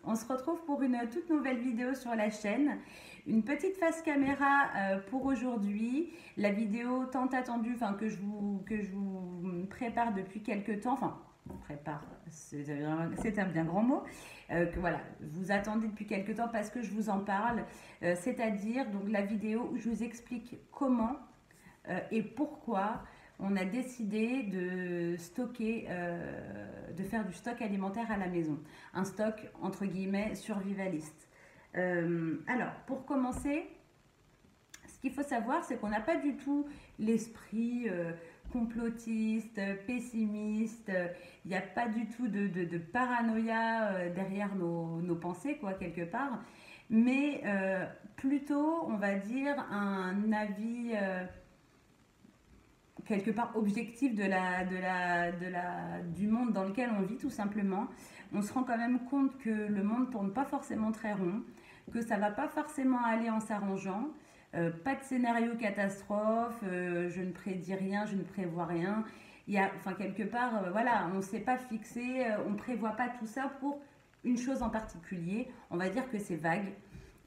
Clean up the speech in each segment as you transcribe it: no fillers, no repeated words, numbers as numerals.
on se retrouve pour une toute nouvelle vidéo sur la chaîne. Une petite face caméra pour aujourd'hui. La vidéo tant attendue, que je vous prépare depuis quelques temps, prépare, c'est un bien grand mot, que voilà, vous attendez depuis quelques temps parce que je vous en parle, c'est-à-dire donc la vidéo où je vous explique comment et pourquoi on a décidé de stocker, de faire du stock alimentaire à la maison. Un stock, entre guillemets, survivaliste. Alors, pour commencer, ce qu'il faut savoir, c'est qu'on n'a pas du tout l'esprit complotiste, pessimiste. Il n'y a pas du tout de paranoïa derrière nos pensées, quoi, quelque part. Mais plutôt, on va dire, un avis quelque part objectif du monde dans lequel on vit, tout simplement. On se rend quand même compte que le monde ne tourne pas forcément très rond, que ça ne va pas forcément aller en s'arrangeant. Pas de scénario catastrophe, je ne prédis rien, je ne prévois rien. Il y a, quelque part, voilà, on ne s'est pas fixé, on ne prévoit pas tout ça pour une chose en particulier. On va dire que c'est vague.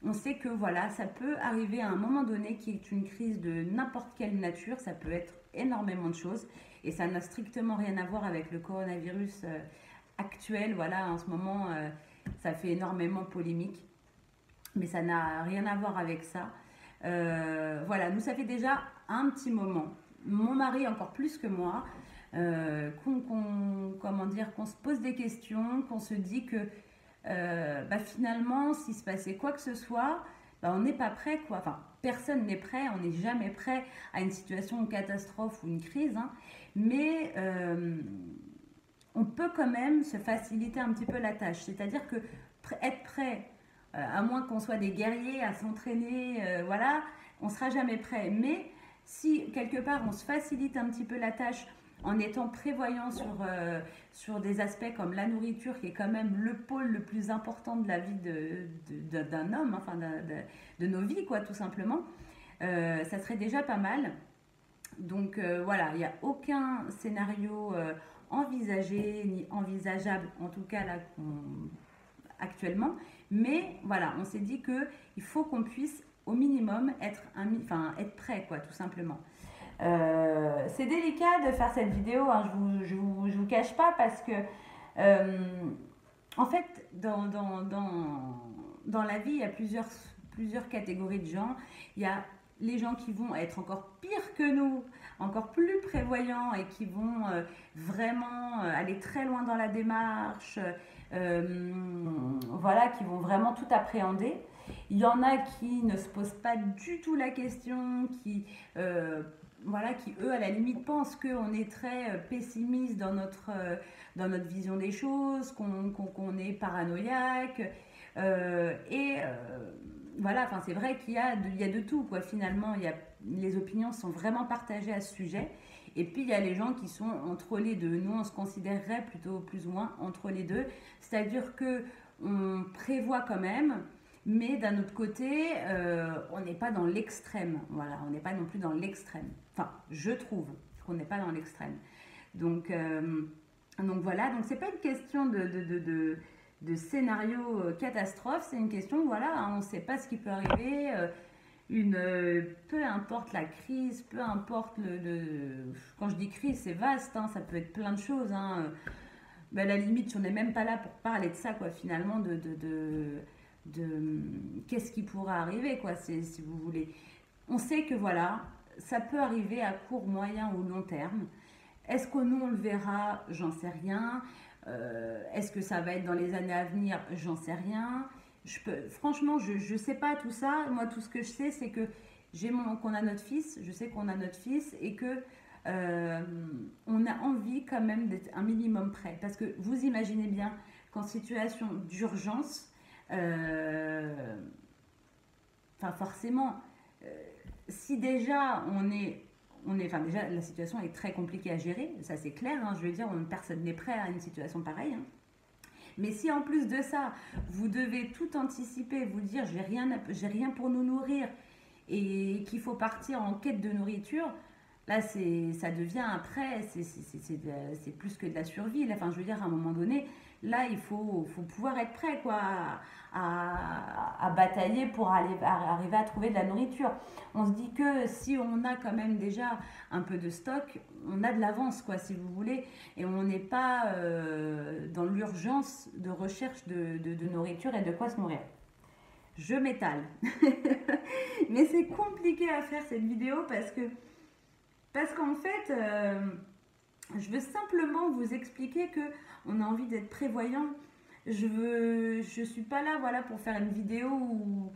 On sait que voilà, ça peut arriver à un moment donné qui est une crise de n'importe quelle nature, ça peut être énormément de choses et ça n'a strictement rien à voir avec le coronavirus actuel. Voilà, en ce moment, ça fait énormément polémique, mais ça n'a rien à voir avec ça. Voilà, nous, ça fait déjà un petit moment, mon mari encore plus que moi, qu'on se pose des questions, qu'on se dit que finalement, s'il se passait quoi que ce soit, on n'est pas prêt, quoi. Enfin, personne n'est prêt, on n'est jamais prêt à une situation de catastrophe ou une crise, hein. Mais on peut quand même se faciliter un petit peu la tâche. C'est-à-dire que être prêt, à moins qu'on soit des guerriers à s'entraîner, voilà, on ne sera jamais prêt. Mais si quelque part on se facilite un petit peu la tâche en étant prévoyant sur des aspects comme la nourriture, qui est quand même le pôle le plus important de la vie d'un homme, enfin de nos vies, quoi, tout simplement, ça serait déjà pas mal. Donc voilà, il n'y a aucun scénario envisagé, ni envisageable, en tout cas là, actuellement. Mais voilà, on s'est dit qu'il faut qu'on puisse au minimum être prêt, quoi, tout simplement. C'est délicat de faire cette vidéo, hein, je vous cache pas, parce que en fait dans la vie il y a plusieurs catégories de gens. Il y a les gens qui vont être encore pires que nous, encore plus prévoyants et qui vont vraiment aller très loin dans la démarche, voilà, qui vont vraiment tout appréhender. Il y en a qui ne se posent pas du tout la question, voilà, qui eux à la limite pensent qu'on est très pessimiste dans notre vision des choses, qu'on est paranoïaque, voilà, c'est vrai qu'il y a de tout, quoi. Finalement, les opinions sont vraiment partagées à ce sujet. Et puis il y a les gens qui sont entre les deux. Nous, on se considérerait plutôt plus ou moins entre les deux, c'est-à-dire que on prévoit quand même, mais d'un autre côté, on n'est pas dans l'extrême. Voilà, on n'est pas non plus dans l'extrême. Enfin, je trouve qu'on n'est pas dans l'extrême. Donc voilà, donc c'est pas une question de scénario catastrophe, c'est une question, voilà, hein, on ne sait pas ce qui peut arriver. Peu importe la crise, peu importe quand je dis crise, c'est vaste, hein, ça peut être plein de choses, hein. À la limite, on n'est même pas là pour parler de ça, quoi, finalement, qu'est-ce qui pourra arriver, quoi, si vous voulez. On sait que voilà, ça peut arriver à court, moyen ou long terme. Est-ce que nous on le verra? J'en sais rien. Est-ce que ça va être dans les années à venir? J'en sais rien. Franchement, je sais pas tout ça. Moi, tout ce que je sais, c'est que qu'on a notre fils. Je sais qu'on a notre fils et que on a envie quand même d'être un minimum prêt. Parce que vous imaginez bien qu'en situation d'urgence, forcément, si déjà déjà la situation est très compliquée à gérer, ça c'est clair, hein, je veux dire, personne n'est prêt à une situation pareille, hein. Mais si en plus de ça, vous devez tout anticiper, vous dire j'ai rien pour nous nourrir et qu'il faut partir en quête de nourriture, là ça devient après, c'est plus que de la survie. Là, je veux dire, à un moment donné, là, faut pouvoir être prêt, quoi, à batailler pour arriver à trouver de la nourriture. On se dit que si on a quand même déjà un peu de stock, on a de l'avance, quoi, si vous voulez, et on n'est pas dans l'urgence de recherche de nourriture et de quoi se nourrir. Je m'étale. Mais c'est compliqué à faire cette vidéo parce qu'en fait, je veux simplement vous expliquer que on a envie d'être prévoyant. Je suis pas là, voilà, pour faire une vidéo où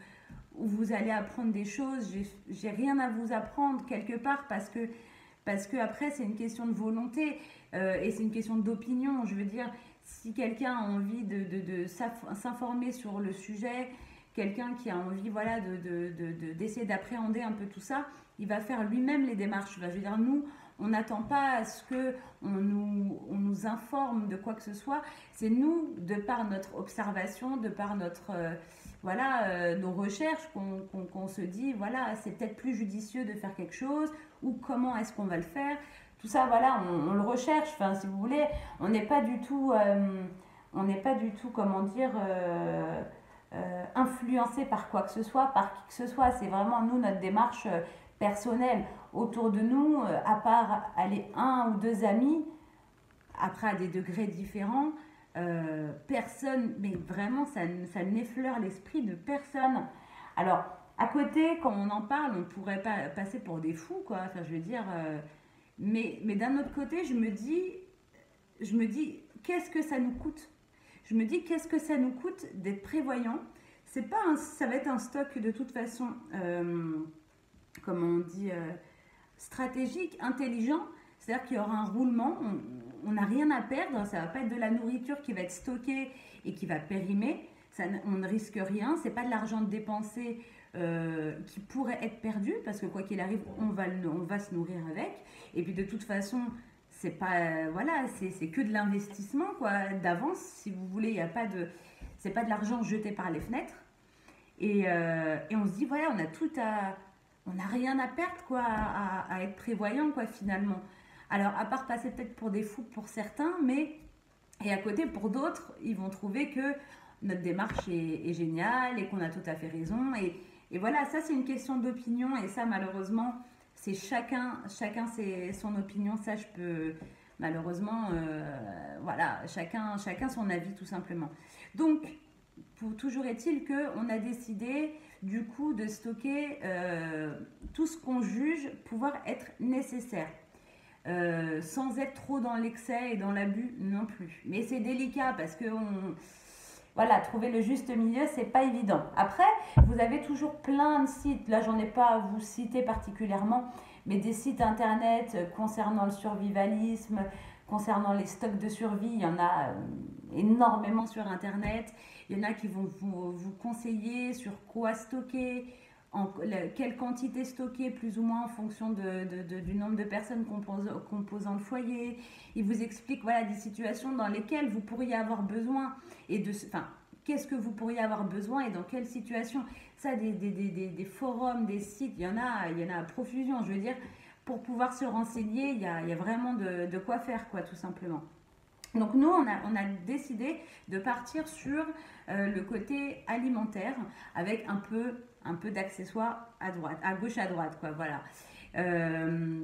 vous allez apprendre des choses. J'ai rien à vous apprendre quelque part parce que après c'est une question de volonté et c'est une question d'opinion. Je veux dire, si quelqu'un a envie de s'informer sur le sujet, quelqu'un qui a envie, voilà, d'essayer d'appréhender un peu tout ça, il va faire lui-même les démarches. Je veux dire, nous, on n'attend pas à ce qu'on nous informe de quoi que ce soit. C'est nous, de par notre observation, de par notre, nos recherches, qu'on se dit, voilà, c'est peut-être plus judicieux de faire quelque chose, ou comment est-ce qu'on va le faire. Tout ça, voilà, on le recherche. Enfin, si vous voulez, on n'est pas du tout, comment dire, influencé par quoi que ce soit, par qui que ce soit. C'est vraiment nous, notre démarche personnelle. Autour de nous, à part aller un ou deux amis, après à des degrés différents, personne, mais vraiment ça n'effleure l'esprit de personne. Alors, à côté, quand on en parle, on pourrait pas passer pour des fous, quoi. Enfin, je veux dire, mais d'un autre côté, je me dis, qu'est-ce que ça nous coûte? Je me dis, qu'est-ce que ça nous coûte d'être prévoyant? C'est pas ça va être un stock de toute façon, comment on dit, stratégique, intelligent. C'est-à-dire qu'il y aura un roulement, on n'a rien à perdre, ça va pas être de la nourriture qui va être stockée et qui va périmer. On ne risque rien, c'est pas de l'argent dépensé qui pourrait être perdu, parce que quoi qu'il arrive, on va se nourrir avec. Et puis de toute façon, c'est pas, voilà, c'est que de l'investissement, quoi, d'avance, si vous voulez. Il y a pas de, c'est pas de l'argent jeté par les fenêtres. Et on se dit, voilà, on n'a rien à perdre, quoi, à être prévoyant, quoi, finalement. Alors, à part passer peut-être pour des fous pour certains, et à côté, pour d'autres, ils vont trouver que notre démarche est géniale et qu'on a tout à fait raison. Et voilà, ça, c'est une question d'opinion. Et ça, malheureusement, c'est chacun son opinion. Ça, je peux, malheureusement, voilà, chacun son avis, tout simplement. Donc, toujours est-il qu'on a décidé, du coup, de stocker tout ce qu'on juge pouvoir être nécessaire. Sans être trop dans l'excès et dans l'abus non plus. Mais c'est délicat parce que voilà, trouver le juste milieu, c'est pas évident. Après, vous avez toujours plein de sites. Là, j'en ai pas à vous citer particulièrement, mais des sites internet concernant le survivalisme, concernant les stocks de survie. Il y en a énormément sur internet. Il y en a qui vont vous conseiller sur quoi stocker, quelle quantité stocker plus ou moins en fonction du nombre de personnes composant le foyer. Il vous explique, voilà, des situations dans lesquelles vous pourriez avoir besoin et qu'est-ce que vous pourriez avoir besoin et dans quelle situation. Ça, des forums, des sites, il y en a à profusion. Je veux dire, pour pouvoir se renseigner, il y a vraiment de quoi faire, quoi, tout simplement. Donc nous, on a décidé de partir sur le côté alimentaire avec un peu d'accessoires à gauche, à droite, quoi, voilà.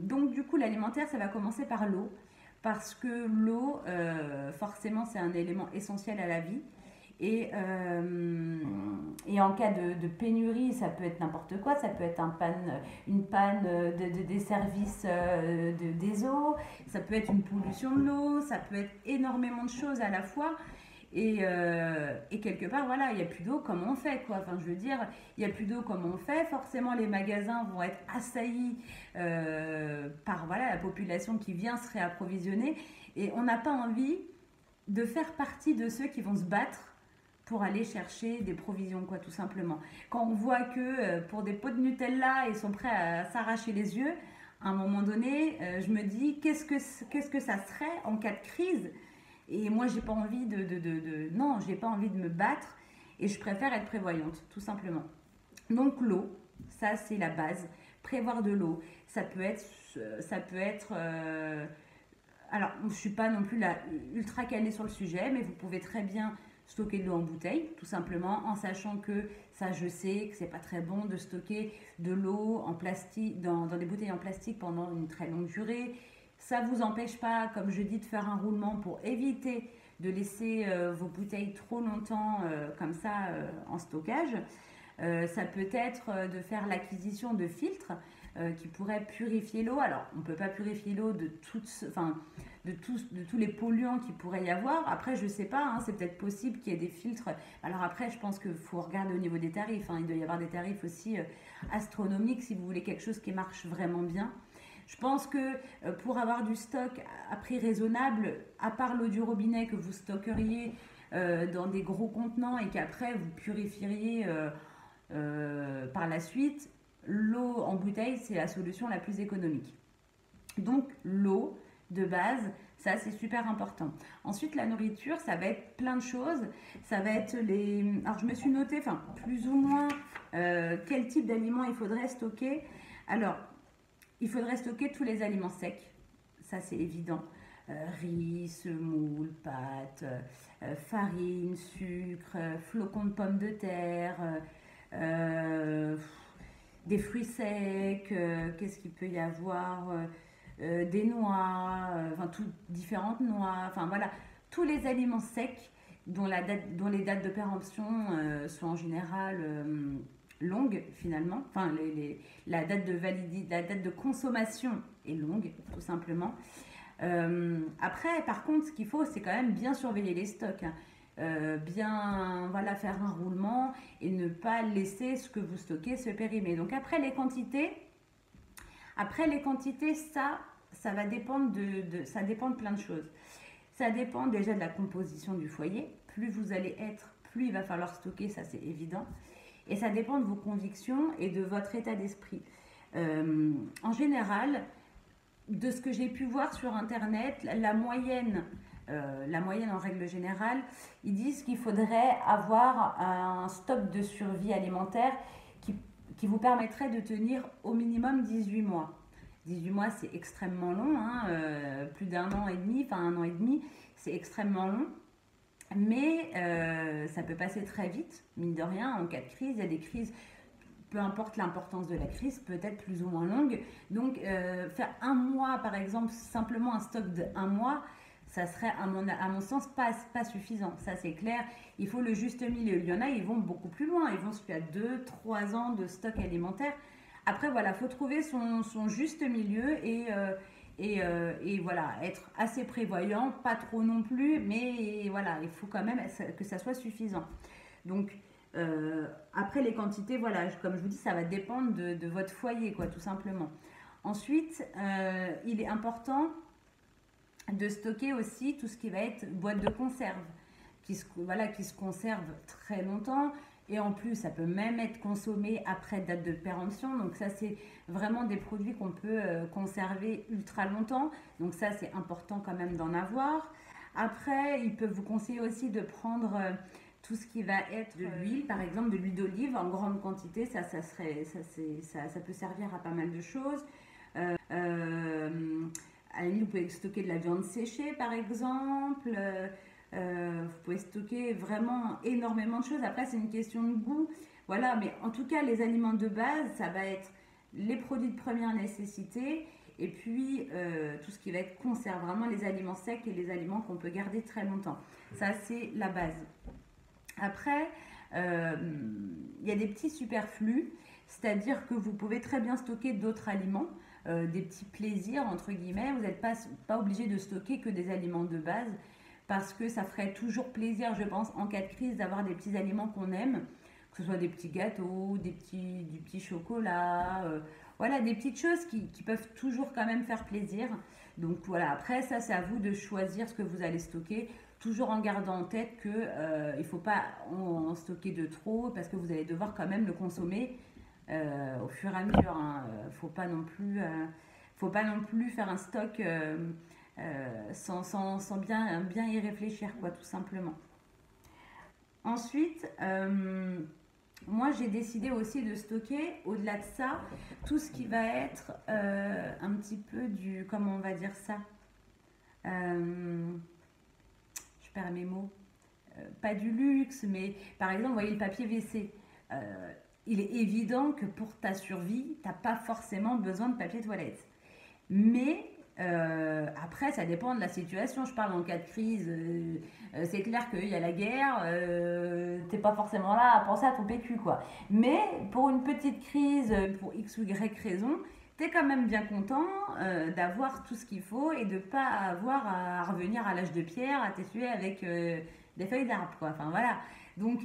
Donc du coup, l'alimentaire, ça va commencer par l'eau, parce que l'eau, forcément, c'est un élément essentiel à la vie. Et en cas de pénurie, ça peut être n'importe quoi, ça peut être une panne des services des eaux, ça peut être une pollution de l'eau, ça peut être énormément de choses à la fois. Et quelque part, voilà, il n'y a plus d'eau, comment on fait, quoi? Enfin, je veux dire, il n'y a plus d'eau, comment on fait? Forcément, les magasins vont être assaillis par, voilà, la population qui vient se réapprovisionner. Et on n'a pas envie de faire partie de ceux qui vont se battre pour aller chercher des provisions, quoi, tout simplement. Quand on voit que pour des pots de Nutella, ils sont prêts à s'arracher les yeux, à un moment donné, je me dis, qu'est-ce que ça serait en cas de crise? Et moi, j'ai pas envie non, j'ai pas envie de me battre et je préfère être prévoyante, tout simplement. Donc l'eau, ça c'est la base. Prévoir de l'eau, ça peut être alors je ne suis pas non plus là ultra calée sur le sujet, mais vous pouvez très bien stocker de l'eau en bouteille, tout simplement, en sachant que ça, je sais que c'est pas très bon de stocker de l'eau en plastique, dans des bouteilles en plastique pendant une très longue durée. Ça vous empêche pas, comme je dis, de faire un roulement pour éviter de laisser vos bouteilles trop longtemps comme ça en stockage. Ça peut être de faire l'acquisition de filtres qui pourraient purifier l'eau. Alors, on ne peut pas purifier l'eau de, de tous les polluants qu'il pourrait y avoir. Après, je ne sais pas, hein, c'est peut-être possible qu'il y ait des filtres. Alors après, je pense qu'il faut regarder au niveau des tarifs. Hein. Il doit y avoir des tarifs aussi astronomiques si vous voulez quelque chose qui marche vraiment bien. Je pense que pour avoir du stock à prix raisonnable, à part l'eau du robinet que vous stockeriez dans des gros contenants et qu'après vous purifieriez par la suite, l'eau en bouteille, c'est la solution la plus économique. Donc l'eau de base, ça c'est super important. Ensuite, la nourriture, ça va être plein de choses. Ça va être les... Alors je me suis noté, enfin plus ou moins, quel type d'aliments il faudrait stocker. Alors, il faudrait stocker tous les aliments secs, ça c'est évident. Riz, semoule, pâtes, farine, sucre, flocons de pommes de terre, des fruits secs, qu'est-ce qu'il peut y avoir, des noix, enfin différentes noix, enfin voilà, tous les aliments secs dont les dates de péremption sont en général longues finalement, enfin la date de validité, la date de consommation est longue tout simplement. Après, par contre, ce qu'il faut, c'est quand même bien surveiller les stocks. Hein. Bien voilà, faire un roulement et ne pas laisser ce que vous stockez se périmer. Donc après les quantités, ça va dépendre ça dépend de plein de choses. Ça dépend déjà de la composition du foyer. Plus vous allez être, plus il va falloir stocker, ça c'est évident. Et ça dépend de vos convictions et de votre état d'esprit. En général, de ce que j'ai pu voir sur internet, la moyenne en règle générale, ils disent qu'il faudrait avoir un stock de survie alimentaire qui vous permettrait de tenir au minimum 18 mois. 18 mois, c'est extrêmement long, hein, plus d'un an et demi, enfin un an et demi, c'est extrêmement long. Mais ça peut passer très vite, mine de rien, en cas de crise. Il y a des crises, peu importe l'importance de la crise, peut être plus ou moins longue. Donc, faire un mois, par exemple, simplement un stock de un mois, ça serait, à mon sens, pas suffisant. Ça, c'est clair. Il faut le juste milieu. Il y en a, ils vont beaucoup plus loin. Ils vont jusqu'à 2-3 ans de stock alimentaire. Après, voilà, il faut trouver son juste milieu et voilà, être assez prévoyant, pas trop non plus, mais voilà, il faut quand même que ça soit suffisant. Donc, après les quantités, voilà, comme je vous dis, ça va dépendre de votre foyer, quoi, tout simplement. Ensuite, il est important de stocker aussi tout ce qui va être boîte de conserve, qui se conserve très longtemps. Et en plus, ça peut même être consommé après date de péremption. Donc ça, c'est vraiment des produits qu'on peut conserver ultra longtemps. Donc ça, c'est important quand même d'en avoir. Après, ils peuvent vous conseiller aussi de prendre tout ce qui va être de l'huile, par exemple de l'huile d'olive en grande quantité. Ça peut servir à pas mal de choses. À la limite, vous pouvez stocker de la viande séchée, par exemple. Vous pouvez stocker vraiment énormément de choses. Après, c'est une question de goût. Voilà, mais en tout cas, les aliments de base, ça va être les produits de première nécessité et puis tout ce qui va être conserve, vraiment les aliments secs et les aliments qu'on peut garder très longtemps. Ça, c'est la base. Après, il y a des petits superflus, c'est-à-dire que vous pouvez très bien stocker d'autres aliments, des petits plaisirs, entre guillemets. Vous n'êtes pas obligé de stocker que des aliments de base, parce que ça ferait toujours plaisir, je pense, en cas de crise, d'avoir des petits aliments qu'on aime, que ce soit des petits gâteaux, du petit chocolat, voilà, des petites choses qui peuvent toujours quand même faire plaisir. Donc voilà, après ça, c'est à vous de choisir ce que vous allez stocker, toujours en gardant en tête que il ne faut pas en stocker de trop, parce que vous allez devoir quand même le consommer au fur et à mesure. Hein. Faut pas non plus faire un stock sans bien y réfléchir, quoi, tout simplement. Ensuite, moi j'ai décidé aussi de stocker, au-delà de ça, tout ce qui va être un petit peu comment on va dire ça, je perds mes mots, pas du luxe, mais par exemple, vous voyez le papier WC. Il est évident que pour ta survie, tu n'as pas forcément besoin de papier toilette. Mais après, ça dépend de la situation. Je parle en cas de crise. C'est clair qu'il y a la guerre. T'es pas forcément là à penser à ton PQ, quoi. Mais pour une petite crise, pour X ou Y raison, t'es quand même bien content d'avoir tout ce qu'il faut et de pas avoir à revenir à l'âge de pierre, à t'essuyer avec des feuilles d'arbre, quoi. Enfin voilà. Donc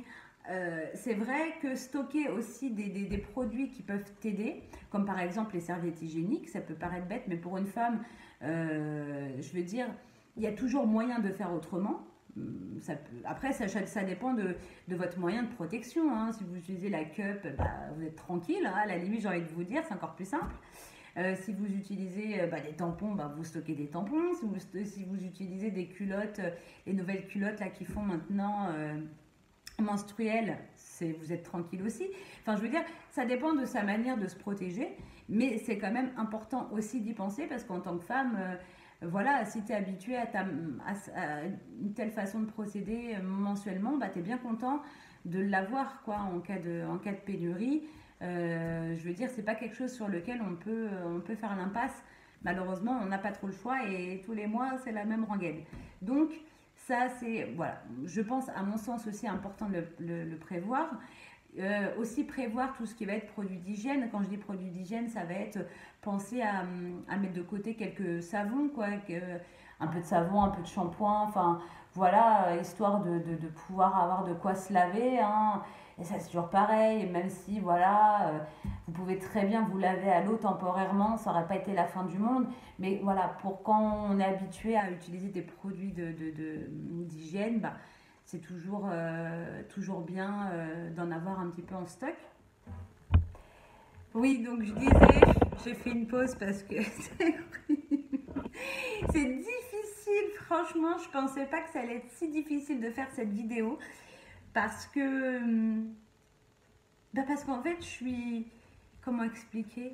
c'est vrai que stocker aussi des produits qui peuvent t'aider, comme par exemple les serviettes hygiéniques, ça peut paraître bête, mais pour une femme, je veux dire, il y a toujours moyen de faire autrement. Après, ça dépend de votre moyen de protection. Hein. Si vous utilisez la cup, bah, vous êtes tranquille. Hein. À la limite, j'ai envie de vous dire, c'est encore plus simple. Si vous utilisez des tampons, bah, vous stockez des tampons. Si vous utilisez des culottes, les nouvelles culottes là, qui font maintenant menstruelle, vous êtes tranquille aussi. Enfin, je veux dire, ça dépend de sa manière de se protéger, mais c'est quand même important aussi d'y penser parce qu'en tant que femme, voilà, si tu es habitué à une telle façon de procéder mensuellement, bah, tu es bien content de l'avoir quoi, en cas de pénurie. Je veux dire, c'est pas quelque chose sur lequel on peut faire l'impasse. Malheureusement, on n'a pas trop le choix et tous les mois, c'est la même rengaine. Donc, ça, c'est, voilà, je pense, à mon sens aussi important de le prévoir. Aussi prévoir tout ce qui va être produit d'hygiène. Quand je dis produit d'hygiène, ça va être penser à mettre de côté quelques savons, quoi, un peu de savon, un peu de shampoing, enfin voilà, histoire de pouvoir avoir de quoi se laver. Hein. Et ça, c'est toujours pareil, même si voilà, vous pouvez très bien vous laver à l'eau temporairement, ça n'aurait pas été la fin du monde. Mais voilà, pour quand on est habitué à utiliser des produits d'hygiène, bah, c'est toujours bien d'en avoir un petit peu en stock. Oui, donc je disais, j'ai fait une pause parce que c'est difficile, franchement, je pensais pas que ça allait être si difficile de faire cette vidéo parce que, parce qu'en fait, je suis, comment expliquer,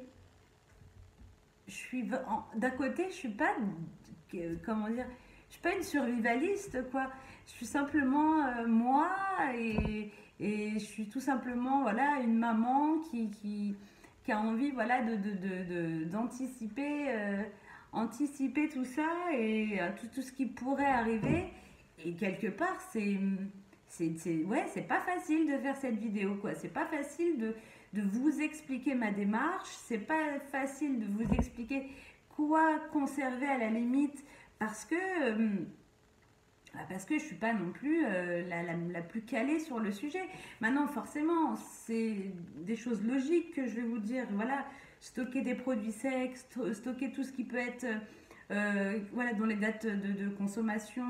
d'un côté, je suis pas, comment dire, je suis pas une survivaliste, quoi. Je suis simplement moi et je suis tout simplement, voilà, une maman qui a envie, voilà, d'anticiper, anticiper tout ça et tout ce qui pourrait arriver. Et quelque part, ouais, c'est pas facile de faire cette vidéo, quoi. C'est pas facile de vous expliquer ma démarche. C'est pas facile de vous expliquer quoi conserver à la limite parce que je suis pas non plus la plus calée sur le sujet. Maintenant, forcément, c'est des choses logiques que je vais vous dire. Voilà, stocker des produits secs, stocker tout ce qui peut être, voilà, dont les dates de consommation,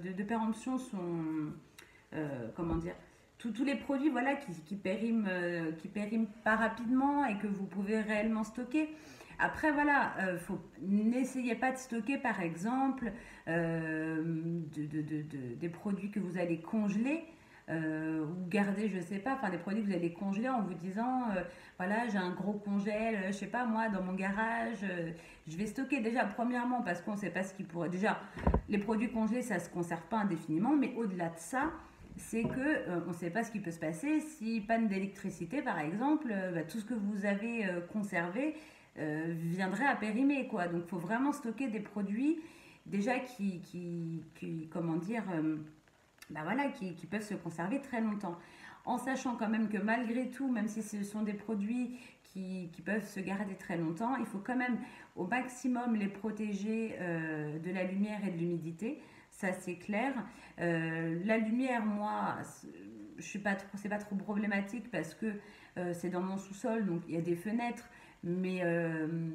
de péremption sont, comment dire, tous les produits, voilà, qui périment pas rapidement et que vous pouvez réellement stocker. Après, voilà, n'essayez pas de stocker, par exemple, des produits que vous allez congeler ou garder, je sais pas, enfin des produits que vous allez congeler en vous disant, voilà, j'ai un gros congèle, je sais pas moi, dans mon garage, je vais stocker déjà, premièrement, parce qu'on ne sait pas ce qui pourrait. Déjà, les produits congelés, ça ne se conserve pas indéfiniment, mais au-delà de ça, c'est que on ne sait pas ce qui peut se passer si panne d'électricité par exemple, tout ce que vous avez conservé viendrait à périmer quoi. Donc il faut vraiment stocker des produits déjà comment dire, voilà, qui peuvent se conserver très longtemps. En sachant quand même que malgré tout, même si ce sont des produits qui peuvent se garder très longtemps, il faut quand même au maximum les protéger de la lumière et de l'humidité. Ça c'est clair. La lumière, moi, c'est pas trop problématique parce que c'est dans mon sous-sol, donc il y a des fenêtres, mais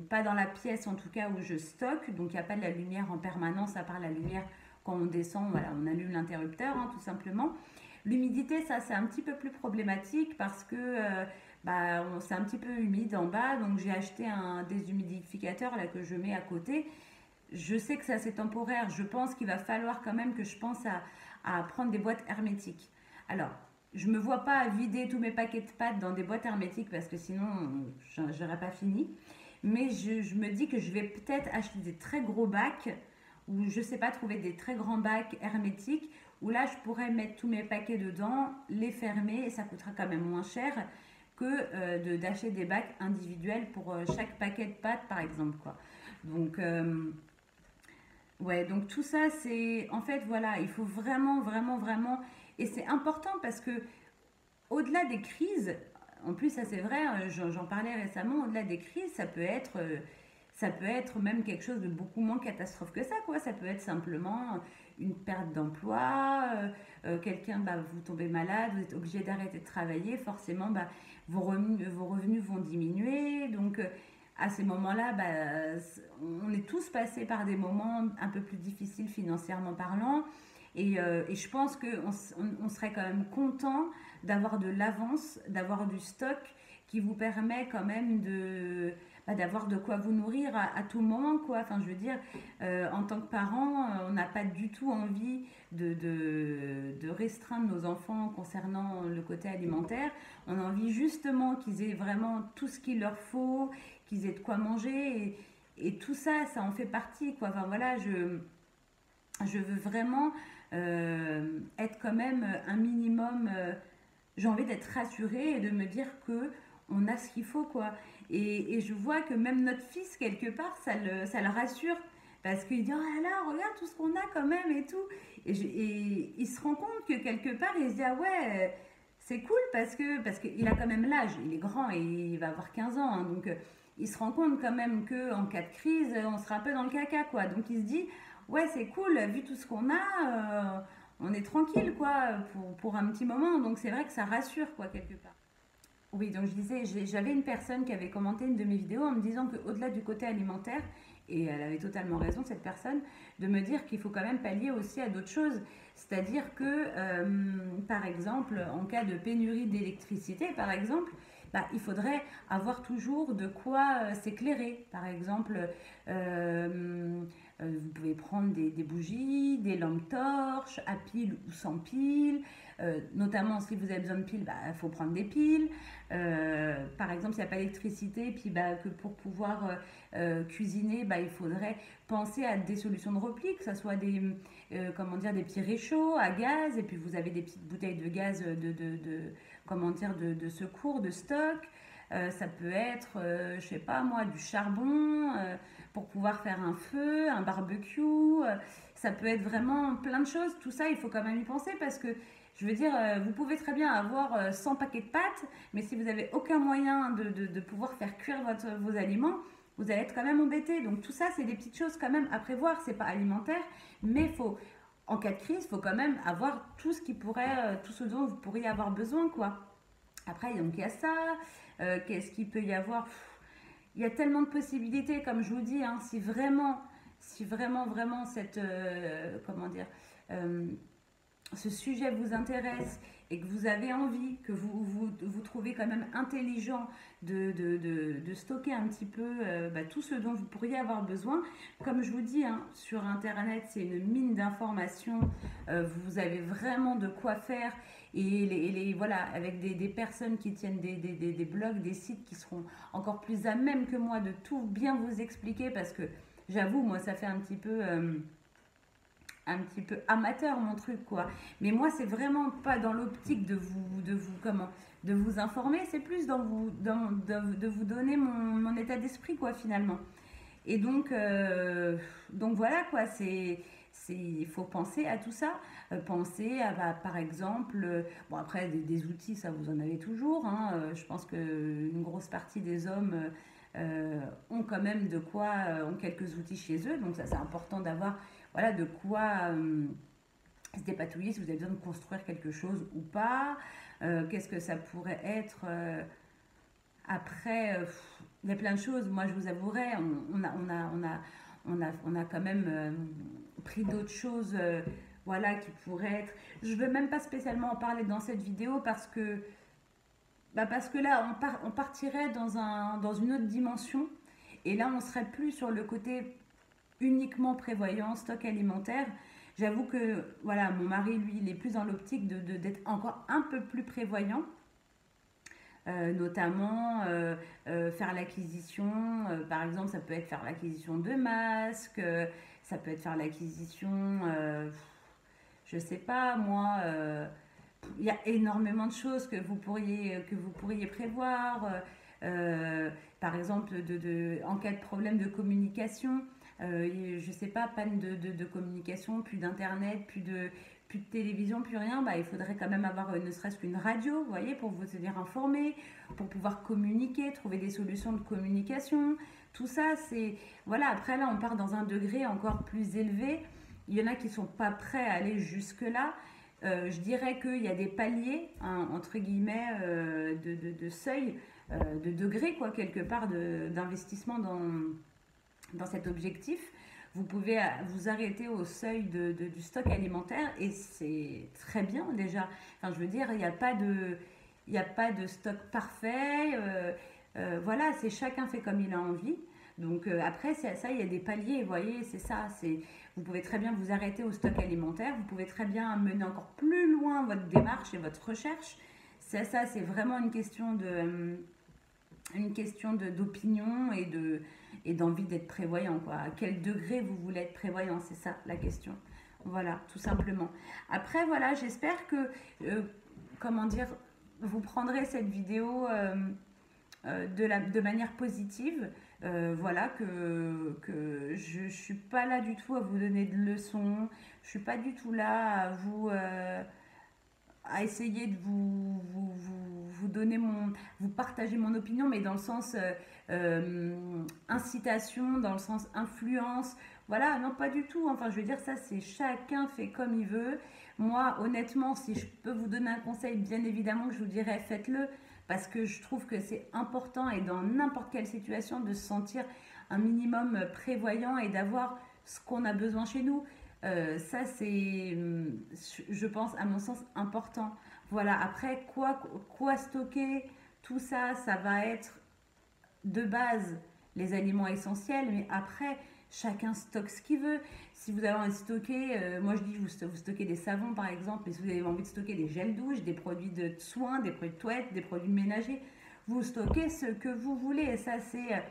pas dans la pièce en tout cas où je stocke, donc il n'y a pas de la lumière en permanence à part la lumière quand on descend, voilà, on allume l'interrupteur hein, tout simplement. L'humidité, ça c'est un petit peu plus problématique parce que c'est un petit peu humide en bas, donc j'ai acheté un déshumidificateur là que je mets à côté. Je sais que ça c'est temporaire, je pense qu'il va falloir quand même que je pense à prendre des boîtes hermétiques. Alors, je ne me vois pas vider tous mes paquets de pâtes dans des boîtes hermétiques parce que sinon, je n'aurais pas fini. Mais je me dis que je vais peut-être acheter des très gros bacs ou je sais pas, trouver des très grands bacs hermétiques où là je pourrais mettre tous mes paquets dedans, les fermer et ça coûtera quand même moins cher que d'acheter des bacs individuels pour chaque paquet de pâtes par exemple quoi. Donc ouais, donc tout ça c'est en fait voilà, il faut vraiment vraiment vraiment et c'est important parce que au-delà des crises, en plus ça c'est vrai, j'en parlais récemment, au-delà des crises, ça peut être même quelque chose de beaucoup moins catastrophe que ça, quoi. Ça peut être simplement une perte d'emploi, quelqu'un, bah, vous tombez malade, vous êtes obligé d'arrêter de travailler, forcément, bah, vos revenus vont diminuer. Donc, à ces moments-là, bah, on est tous passés par des moments un peu plus difficiles financièrement parlant. Et je pense qu'on serait quand même content d'avoir de l'avance, d'avoir du stock qui vous permet quand même de bah, d'avoir de quoi vous nourrir à tout moment quoi. Enfin je veux dire en tant que parent on n'a pas du tout envie de restreindre nos enfants concernant le côté alimentaire. On a envie justement qu'ils aient vraiment tout ce qu'il leur faut, qu'ils aient de quoi manger et tout ça ça en fait partie quoi. Enfin voilà je veux vraiment être quand même un minimum. J'ai envie d'être rassurée et de me dire que on a ce qu'il faut quoi. Et je vois que même notre fils quelque part ça le rassure parce qu'il dit oh là là regarde tout ce qu'on a quand même et tout. Et il se rend compte que quelque part il se dit ah ouais c'est cool parce qu'il a quand même l'âge, il est grand et il va avoir 15 ans hein, donc il se rend compte quand même que en cas de crise on sera un peu dans le caca quoi. Donc il se dit ouais c'est cool vu tout ce qu'on a on est tranquille quoi pour un petit moment donc c'est vrai que ça rassure quoi quelque part. Oui, donc je disais, j'avais une personne qui avait commenté une de mes vidéos en me disant qu'au-delà du côté alimentaire, et elle avait totalement raison cette personne, de me dire qu'il faut quand même pallier aussi à d'autres choses. C'est-à-dire que, par exemple, en cas de pénurie d'électricité, par exemple, bah, il faudrait avoir toujours de quoi s'éclairer. Par exemple, vous pouvez prendre des bougies, des lampes torches, à pile ou sans pile. Notamment si vous avez besoin de piles, bah, il faut prendre des piles. Par exemple, s'il n'y a pas d'électricité, puis bah, que pour pouvoir cuisiner, bah, il faudrait penser à des solutions de repli, que ce soit comment dire, des petits réchauds à gaz, et puis vous avez des petites bouteilles de gaz comment dire, de secours, de stock. Ça peut être, je sais pas moi, du charbon pour pouvoir faire un feu, un barbecue. Ça peut être vraiment plein de choses. Tout ça, il faut quand même y penser parce que je veux dire, vous pouvez très bien avoir 100 paquets de pâtes, mais si vous n'avez aucun moyen de pouvoir faire cuire vos aliments, vous allez être quand même embêté. Donc tout ça, c'est des petites choses quand même à prévoir. C'est pas alimentaire, mais faut, en cas de crise, il faut quand même avoir tout ce qui pourrait, tout ce dont vous pourriez avoir besoin, quoi. Après, donc il y a ça. Qu'est-ce qu'il peut y avoir? Il y a tellement de possibilités, comme je vous dis, hein, si vraiment, vraiment cette, comment dire, euh, ce sujet vous intéresse et que vous avez envie, que vous trouvez quand même intelligent de stocker un petit peu bah, tout ce dont vous pourriez avoir besoin, comme je vous dis, hein, sur Internet, c'est une mine d'informations, vous avez vraiment de quoi faire et voilà, avec des personnes qui tiennent des blogs, des sites qui seront encore plus à même que moi de tout bien vous expliquer parce que j'avoue, moi, ça fait un petit peu amateur mon truc quoi. Mais moi c'est vraiment pas dans l'optique de vous informer, c'est plus de vous donner mon état d'esprit quoi finalement. Et donc voilà quoi, il faut penser à tout ça, penser à bah, par exemple, bon après des outils ça vous en avez toujours, hein, je pense qu'une grosse partie des hommes ont quand même de quoi, ont quelques outils chez eux, donc ça c'est important d'avoir voilà, de quoi se dépatouiller si vous avez besoin de construire quelque chose ou pas. Qu'est-ce que ça pourrait être après il y a plein de choses. Moi, je vous avouerai, on a quand même pris d'autres choses voilà, qui pourraient être. Je ne veux même pas spécialement en parler dans cette vidéo parce que là, on partirait dans une autre dimension. Et là, on serait plus sur le côté uniquement prévoyant, stock alimentaire. J'avoue que voilà, mon mari, lui, il est plus dans l'optique d'être encore un peu plus prévoyant, notamment faire l'acquisition, par exemple, ça peut être faire l'acquisition de masques, Ça peut être faire l'acquisition, je sais pas moi, il y a énormément de choses que vous pourriez prévoir. Par exemple, en cas de problème de communication, je sais pas, panne de communication, plus d'internet, plus de télévision, plus rien, bah, il faudrait quand même avoir ne serait-ce qu'une radio, vous voyez, pour vous tenir informé, pour pouvoir communiquer, trouver des solutions de communication. Tout ça, c'est... Voilà, après là, on part dans un degré encore plus élevé. Il y en a qui sont pas prêts à aller jusque-là. Je dirais qu'il y a des paliers, hein, entre guillemets, de seuil, de degré, quoi, quelque part, d'investissement dans cet objectif. Vous pouvez vous arrêter au seuil du stock alimentaire et c'est très bien déjà. Enfin, je veux dire, il n'y a pas de stock parfait. Voilà, c'est chacun fait comme il a envie. Donc après, ça, il y a des paliers, vous voyez, c'est ça. Vous pouvez très bien vous arrêter au stock alimentaire. Vous pouvez très bien mener encore plus loin votre démarche et votre recherche. Ça, c'est vraiment une question d'opinion et d'envie d'être prévoyant, quoi. À quel degré vous voulez être prévoyant, c'est ça la question. Voilà, tout simplement. Après, voilà, j'espère que, comment dire, vous prendrez cette vidéo de manière positive. Voilà, que je ne suis pas là du tout à vous donner de leçons. Je ne suis pas du tout là à à essayer de vous donner vous partager mon opinion, mais dans le sens incitation, dans le sens influence. Voilà, non, pas du tout. Enfin, je veux dire, ça, c'est chacun fait comme il veut. Moi, honnêtement, si je peux vous donner un conseil, bien évidemment que je vous dirais faites-le, parce que je trouve que c'est important et dans n'importe quelle situation de se sentir un minimum prévoyant et d'avoir ce qu'on a besoin chez nous. Ça, c'est, je pense, à mon sens, important. Voilà, après, quoi stocker, tout ça, ça va être de base les aliments essentiels, mais après, chacun stocke ce qu'il veut. Si vous avez envie de stocker, moi je dis, vous stockez des savons par exemple, mais si vous avez envie de stocker des gels douche, des produits de soins, des produits de toilette, des produits ménagers, vous stockez ce que vous voulez. Et ça, c'est.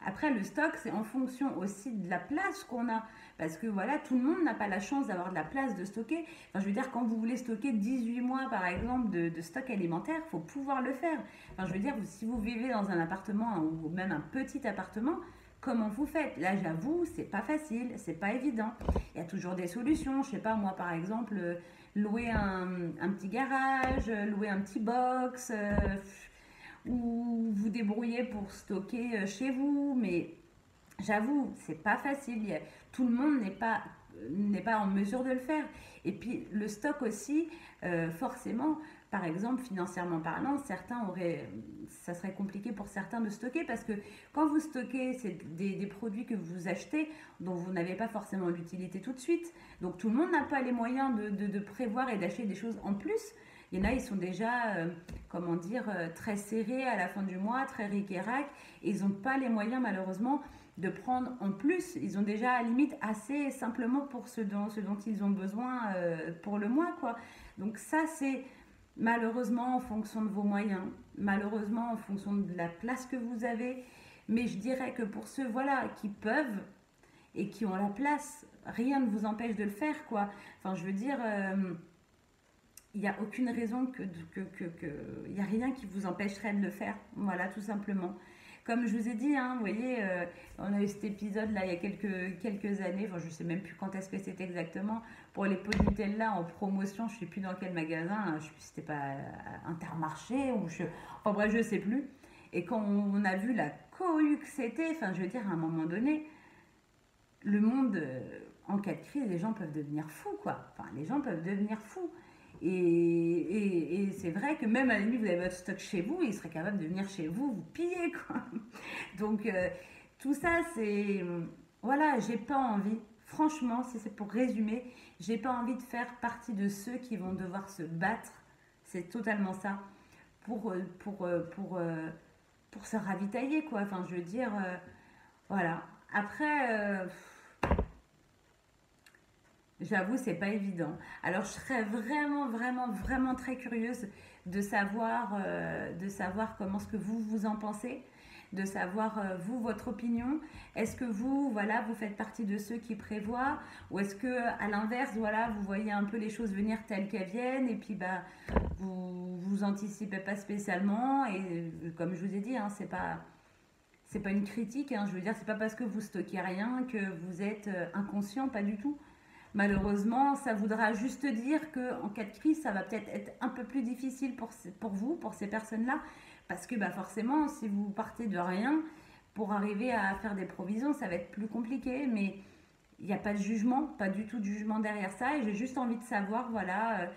Après, le stock, c'est en fonction aussi de la place qu'on a. Parce que voilà, tout le monde n'a pas la chance d'avoir de la place de stocker. Enfin, je veux dire, quand vous voulez stocker 18 mois, par exemple, de stock alimentaire, il faut pouvoir le faire. Enfin, je veux dire, si vous vivez dans un appartement ou même un petit appartement, comment vous faites? Là, j'avoue, c'est pas facile, c'est pas évident. Il y a toujours des solutions. Je sais pas, moi, par exemple, louer un petit garage, louer un petit box, ou vous débrouiller pour stocker chez vous. Mais j'avoue, c'est pas facile. Tout le monde n'est pas en mesure de le faire. Et puis le stock aussi, forcément, par exemple, financièrement parlant, ça serait compliqué pour certains de stocker parce que quand vous stockez, c'est des produits que vous achetez dont vous n'avez pas forcément l'utilité tout de suite. Donc tout le monde n'a pas les moyens de prévoir et d'acheter des choses en plus. Il y en a, ils sont déjà, comment dire, très serrés à la fin du mois, très ric et rac, et ils n'ont pas les moyens malheureusement de prendre en plus. Ils ont déjà à la limite assez simplement pour ce dont ils ont besoin pour le mois, quoi. Donc ça, c'est malheureusement en fonction de vos moyens, malheureusement en fonction de la place que vous avez. Mais je dirais que pour ceux, voilà, qui peuvent et qui ont la place, rien ne vous empêche de le faire, quoi. Enfin, je veux dire, il n'y a aucune raison il n'y a rien qui vous empêcherait de le faire. Voilà, tout simplement. Comme je vous ai dit, hein, vous voyez, on a eu cet épisode-là il y a quelques années, enfin, je ne sais même plus quand est-ce que c'était exactement, pour les pots de Nutella en promotion, je ne sais plus dans quel magasin, hein, je ne sais plus si c'était pas Intermarché, enfin bref, je ne sais plus. Et quand on a vu la cohue que c'était, enfin je veux dire, à un moment donné, le monde, en cas de crise, les gens peuvent devenir fous, quoi. Enfin, les gens peuvent devenir fous. Et c'est vrai que même à la limite, vous avez votre stock chez vous, il serait capable de venir chez vous, vous piller, quoi. Donc, tout ça, c'est... Voilà, j'ai pas envie, franchement, si c'est pour résumer, j'ai pas envie de faire partie de ceux qui vont devoir se battre, c'est totalement ça, pour se ravitailler, quoi. Enfin, je veux dire, voilà. Après... j'avoue, c'est pas évident. Alors, je serais vraiment, vraiment, vraiment très curieuse de savoir comment ce que vous en pensez, de savoir vous votre opinion. Est-ce que vous voilà vous faites partie de ceux qui prévoient, ou est-ce que à l'inverse voilà vous voyez un peu les choses venir telles qu'elles viennent et puis bah vous anticipez pas spécialement, et comme je vous ai dit hein, c'est pas une critique, hein, je veux dire, c'est pas parce que vous stockez rien que vous êtes inconscient, pas du tout. Malheureusement, ça voudra juste dire qu'en cas de crise, ça va peut-être être un peu plus difficile pour vous, pour ces personnes-là, parce que bah, forcément, si vous partez de rien, pour arriver à faire des provisions, ça va être plus compliqué, mais il n'y a pas de jugement, pas du tout de jugement derrière ça, et j'ai juste envie de savoir, voilà,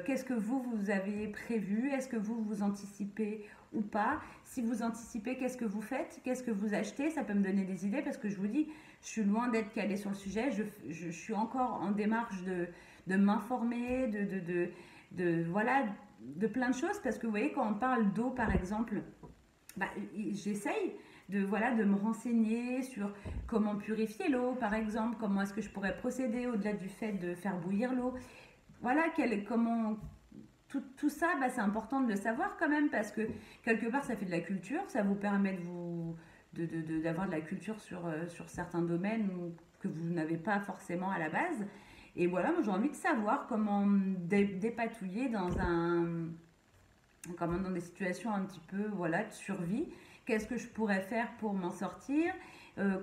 qu'est-ce que vous avez prévu, est-ce que vous anticipez ou pas, si vous anticipez, qu'est-ce que vous faites, qu'est-ce que vous achetez, ça peut me donner des idées, parce que je vous dis, je suis loin d'être calée sur le sujet, je suis encore en démarche de m'informer, voilà, de plein de choses, parce que vous voyez, quand on parle d'eau, par exemple, bah, j'essaye voilà, de me renseigner sur comment purifier l'eau, par exemple, comment est-ce que je pourrais procéder au-delà du fait de faire bouillir l'eau. Voilà, comment tout ça, bah, c'est important de le savoir quand même, parce que quelque part, ça fait de la culture, ça vous permet d'avoir de la culture sur certains domaines que vous n'avez pas forcément à la base. Et voilà, moi j'ai envie de savoir comment dépatouiller dans des situations un petit peu voilà, de survie. Qu'est-ce que je pourrais faire pour m'en sortir,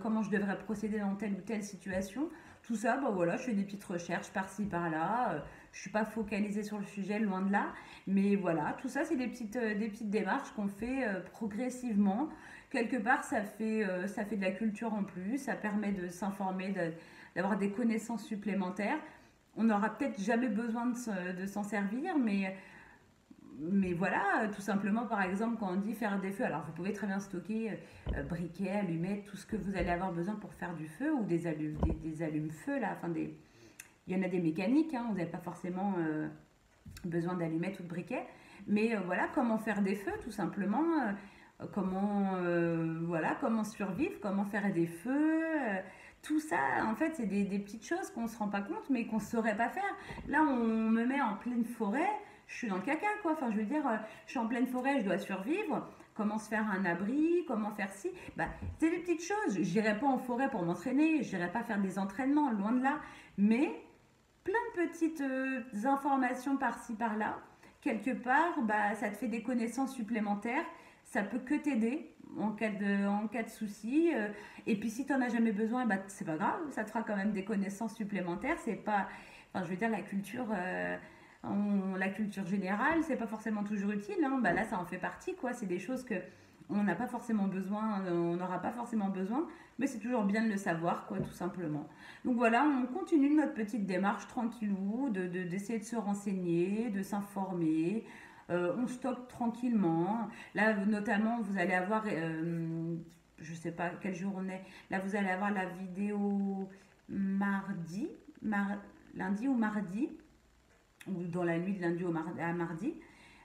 comment je devrais procéder dans telle ou telle situation. Tout ça, bah voilà, je fais des petites recherches par-ci, par-là. Je ne suis pas focalisée sur le sujet, loin de là. Mais voilà, tout ça, c'est des petites démarches qu'on fait progressivement. Quelque part, ça fait de la culture en plus. Ça permet de s'informer, d'avoir des connaissances supplémentaires. On n'aura peut-être jamais besoin de s'en servir, mais voilà, tout simplement, par exemple, quand on dit faire des feux, alors vous pouvez très bien stocker briquets, allumettes, tout ce que vous allez avoir besoin pour faire du feu, ou des allumes-feu, là, il y en a des mécaniques, hein, vous n'avez pas forcément besoin d'allumettes ou de briquets, mais voilà, comment faire des feux, tout simplement, comment survivre, comment faire des feux, tout ça, en fait, c'est des petites choses qu'on ne se rend pas compte, mais qu'on ne saurait pas faire. Là, on me met en pleine forêt, je suis dans le caca, quoi. Enfin, je veux dire, je suis en pleine forêt, je dois survivre. Comment se faire un abri, comment faire ci. Bah, c'est des petites choses. J'irai pas en forêt pour m'entraîner, j'irai pas faire des entraînements, loin de là. Mais plein de petites informations par-ci, par-là. Quelque part, bah, ça te fait des connaissances supplémentaires. Ça peut que t'aider en cas de souci. Et puis, si tu n'en as jamais besoin, bah, c'est pas grave. Ça te fera quand même des connaissances supplémentaires. C'est pas... Enfin, je veux dire, la culture générale, c'est pas forcément toujours utile, hein. Bah là, ça en fait partie, quoi. C'est des choses que on n'a pas forcément besoin, on n'aura pas forcément besoin, mais c'est toujours bien de le savoir, quoi, tout simplement. Donc voilà, on continue notre petite démarche tranquillou, d'essayer de se renseigner, de s'informer. On stocke tranquillement. Là, notamment, vous allez avoir, je sais pas quel jour on est. Là, vous allez avoir la vidéo mardi, lundi ou mardi, ou dans la nuit de lundi à mardi.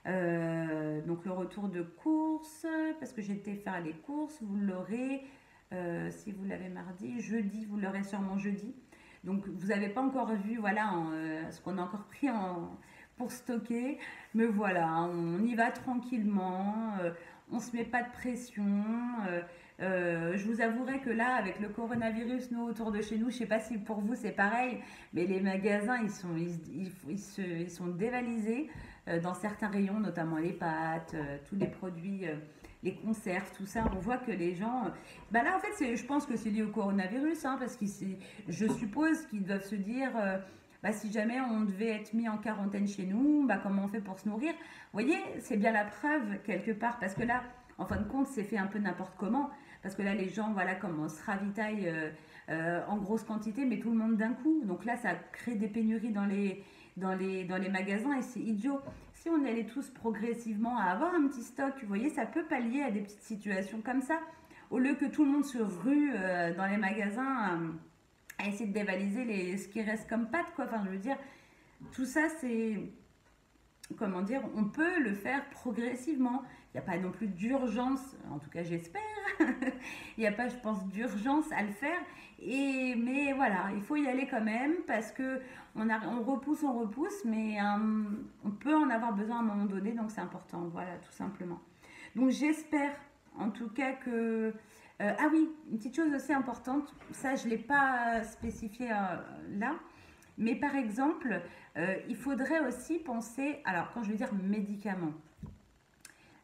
Donc le retour de course, parce que j'étais faire les courses, vous l'aurez, si vous l'avez mardi, jeudi, vous l'aurez sûrement jeudi. Donc vous n'avez pas encore vu voilà, ce qu'on a encore pris pour stocker, mais voilà, on y va tranquillement, on ne se met pas de pression. Je vous avouerai que là, avec le coronavirus, nous, autour de chez nous, je ne sais pas si pour vous c'est pareil, mais les magasins, ils sont dévalisés dans certains rayons, notamment les pâtes, tous les produits, les conserves, tout ça. On voit que les gens... bah là, en fait, je pense que c'est lié au coronavirus, hein, parce que je suppose qu'ils doivent se dire... bah, si jamais on devait être mis en quarantaine chez nous, bah, comment on fait pour se nourrir? Vous voyez, c'est bien la preuve quelque part, parce que là, en fin de compte, c'est fait un peu n'importe comment, parce que là, les gens, voilà, comme on se ravitaille en grosse quantité, mais tout le monde d'un coup. Donc là, ça crée des pénuries dans les magasins, et c'est idiot. Si on allait tous progressivement à avoir un petit stock, vous voyez, ça peut pallier à des petites situations comme ça, au lieu que tout le monde se rue dans les magasins à essayer de dévaliser ce qui reste comme pâte, quoi. Enfin, je veux dire, tout ça, comment dire, on peut le faire progressivement. Il n'y a pas non plus d'urgence, en tout cas j'espère, il n'y a pas, je pense, d'urgence à le faire. Mais voilà, il faut y aller quand même parce que on repousse, mais on peut en avoir besoin à un moment donné, donc c'est important, voilà, tout simplement. Donc j'espère en tout cas que... ah oui, une petite chose aussi importante, ça je ne l'ai pas spécifié là, mais par exemple, il faudrait aussi penser, alors quand je veux dire médicaments,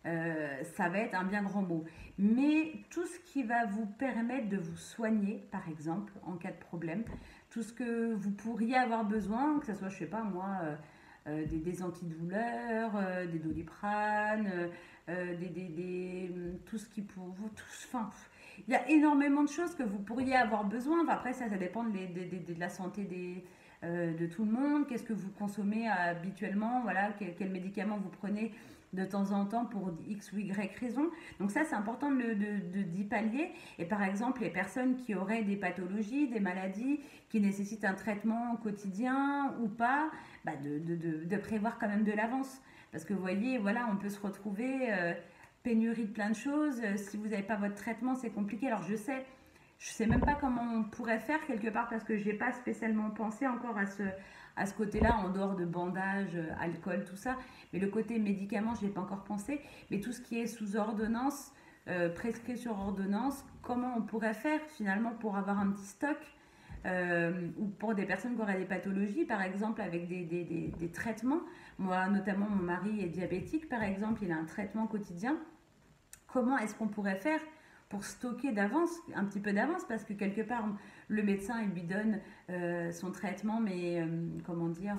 ça va être un bien grand mot, mais tout ce qui va vous permettre de vous soigner, par exemple, en cas de problème, tout ce que vous pourriez avoir besoin, que ce soit, je sais pas moi, des antidouleurs, des doliprane, tout ce qui pour vous, enfin, il y a énormément de choses que vous pourriez avoir besoin. Enfin, après, ça dépend de la santé de tout le monde. Qu'est-ce que vous consommez habituellement? Voilà, quel médicament vous prenez de temps en temps pour X ou Y raison. Donc ça, c'est important d'y pallier. Et par exemple, les personnes qui auraient des pathologies, des maladies qui nécessitent un traitement quotidien ou pas, bah de prévoir quand même de l'avance. Parce que vous voyez, voilà, on peut se retrouver pénurie de plein de choses. Si vous n'avez pas votre traitement, c'est compliqué. Alors je sais même pas comment on pourrait faire quelque part parce que je n'ai pas spécialement pensé encore à ce côté-là, en dehors de bandages, alcool, tout ça. Mais le côté médicaments, je n'ai pas encore pensé. Mais tout ce qui est sous ordonnance, prescrit sur ordonnance, comment on pourrait faire finalement pour avoir un petit stock ou pour des personnes qui auraient des pathologies, par exemple avec des traitements. Moi, notamment, mon mari est diabétique, par exemple, il a un traitement quotidien. Comment est-ce qu'on pourrait faire pour stocker d'avance, un petit peu d'avance, parce que quelque part, le médecin, il lui donne son traitement, mais comment dire,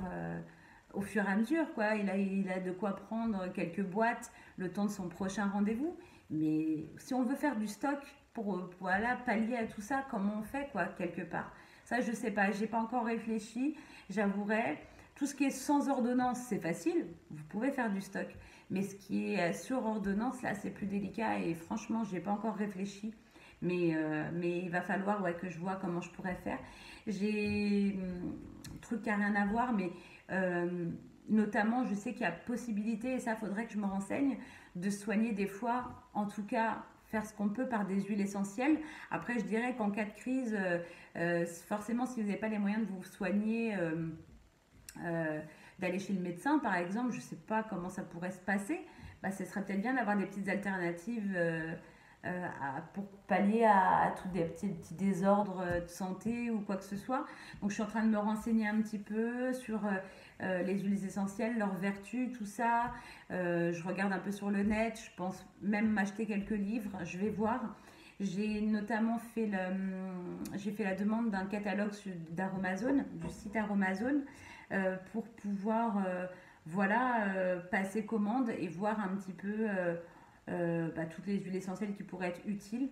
au fur et à mesure, quoi. Il a de quoi prendre quelques boîtes le temps de son prochain rendez-vous. Mais si on veut faire du stock pour voilà, pallier à tout ça, comment on fait, quoi, quelque part? Ça, je sais pas, j'ai pas encore réfléchi, j'avouerai. Tout ce qui est sans ordonnance, c'est facile, vous pouvez faire du stock. Mais ce qui est sur ordonnance, là, c'est plus délicat et franchement, j'ai pas encore réfléchi. Mais il va falloir ouais, que je vois comment je pourrais faire. J'ai un truc qui n'a rien à voir, mais notamment, je sais qu'il y a possibilité, et ça, faudrait que je me renseigne, de soigner des fois, en tout cas, faire ce qu'on peut par des huiles essentielles. Après, je dirais qu'en cas de crise, forcément, si vous n'avez pas les moyens de vous soigner, d'aller chez le médecin, par exemple, je ne sais pas comment ça pourrait se passer, bah, ce serait peut-être bien d'avoir des petites alternatives pour pallier à tous des petits désordres de santé ou quoi que ce soit. Donc je suis en train de me renseigner un petit peu sur les huiles essentielles, leurs vertus, tout ça. Je regarde un peu sur le net, je pense même m'acheter quelques livres, je vais voir. J'ai notamment j'ai fait la demande d'un catalogue d'Aromazone, du site Aromazone, pour pouvoir voilà, passer commande et voir un petit peu bah, toutes les huiles essentielles qui pourraient être utiles.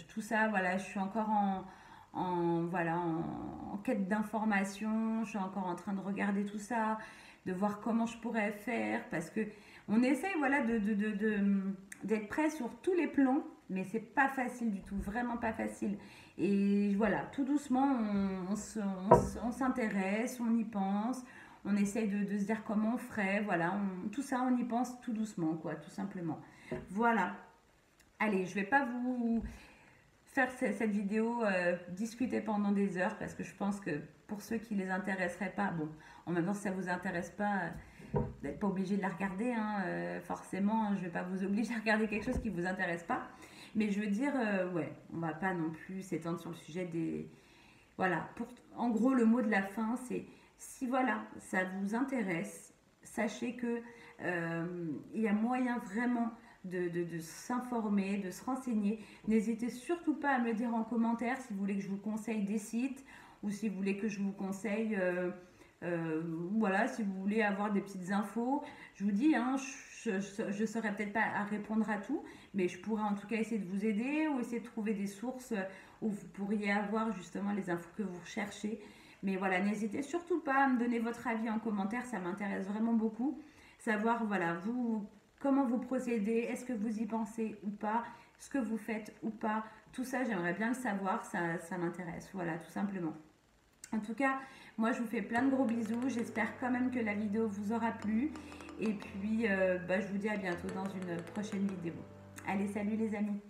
Tout ça, voilà, je suis encore voilà, en quête d'informations, je suis encore en train de regarder tout ça, de voir comment je pourrais faire, parce que on essaye voilà, d'être prêt sur tous les plans, mais c'est pas facile du tout, vraiment pas facile. Et voilà, tout doucement, on s'intéresse, on y pense, on essaye de se dire comment on ferait, voilà, tout ça, on y pense tout doucement, quoi, tout simplement. Voilà. Allez, je vais pas vous faire cette vidéo discuter pendant des heures parce que je pense que pour ceux qui les intéresseraient pas, bon, en même temps si ça vous intéresse pas, vous n'êtes pas obligé de la regarder, hein, forcément, je vais pas vous obliger à regarder quelque chose qui vous intéresse pas, mais je veux dire, ouais, on va pas non plus s'étendre sur le sujet des, voilà, en gros le mot de la fin c'est si voilà ça vous intéresse, sachez que il y a moyen vraiment de s'informer, de se renseigner. N'hésitez surtout pas à me le dire en commentaire si vous voulez que je vous conseille des sites ou si vous voulez que je vous conseille, voilà, si vous voulez avoir des petites infos. Je vous dis, hein, je ne saurais peut-être pas à répondre à tout, mais je pourrais en tout cas essayer de vous aider ou essayer de trouver des sources où vous pourriez avoir justement les infos que vous recherchez. Mais voilà, n'hésitez surtout pas à me donner votre avis en commentaire, ça m'intéresse vraiment beaucoup. Savoir, voilà, vous, comment vous procédez, est-ce que vous y pensez ou pas, ce que vous faites ou pas, tout ça j'aimerais bien le savoir, ça m'intéresse, voilà, tout simplement. En tout cas, moi je vous fais plein de gros bisous. J'espère quand même que la vidéo vous aura plu. Et puis, je vous dis à bientôt dans une prochaine vidéo. Allez, salut les amis!